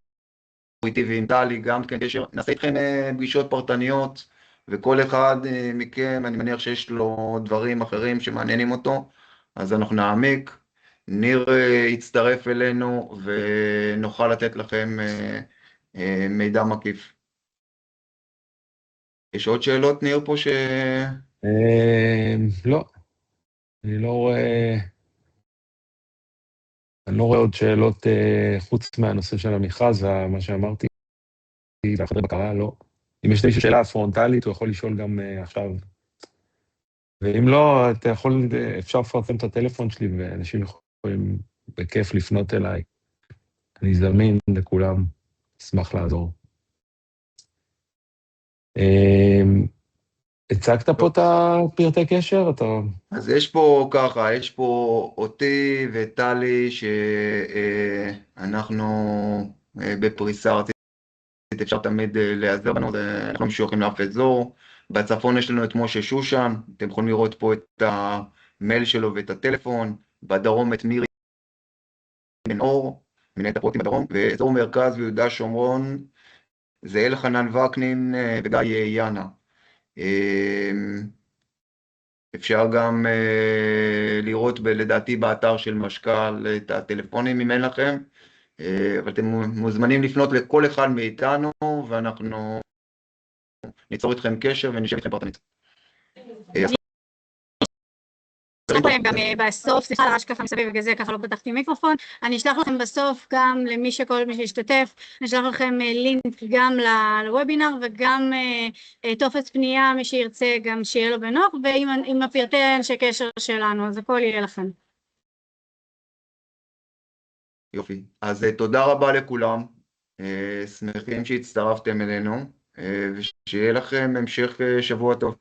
איתי ועם טלי גם כן קשר, נעשה איתכם פגישות פרטניות, וכל אחד מכם, אני מניח שיש לו דברים אחרים שמעניינים אותו, אז אנחנו נעמיק, ניר יצטרף אלינו ונוכל לתת לכם מידע מקיף. יש עוד שאלות, ניר, פה לא, אני לא רואה עוד שאלות חוץ מהנושא של המכרז ומה שאמרתי. והחדרי בקרה לא. אם יש למישהו שאלה פרונטלית, הוא יכול לשאול גם עכשיו. ואם לא, אפשר לפרסם את הטלפון שלי, ואנשים יכולים בכיף לפנות אליי. אני זמין לכולם, אשמח לעזור. הצגת פה את הפרטי קשר? אז יש פה ככה, יש פה אותי וטלי שאנחנו בפריסה ארצית, אפשר תמיד להיעזר בנו, אנחנו משוייכים לאף אזור. בצפון יש לנו את משה שושן, אתם יכולים לראות פה את המייל שלו ואת הטלפון, בדרום את מירי בן אור, מנהלת הפרויקטים בדרום, ואזור מרכז ויהודה שומרון, זה אלחנן וקנין וגיא יאנה. אפשר גם לראות לדעתי באתר של משקל את הטלפונים אם אין לכם, אבל אתם מוזמנים לפנות לכל אחד מאיתנו, ואנחנו ניצור איתכם קשר ונשב איתכם פרטנית. אשלח לכם גם בסוף, סליחה על הרעש ככה מסביב, בגלל זה ככה לא פתחתי מיקרופון, אני אשלח לכם בסוף גם כל מי שישתתף, אני אשלח לכם לינק גם לוובינר וגם טופס פנייה, מי שירצה גם שיהיה לו בנוח, ועם הפרטי אנשי קשר שלנו, אז הכל יהיה לכם. יופי, אז תודה רבה לכולם, שמחים שהצטרפתם אלינו, ושיהיה לכם המשך שבוע טוב.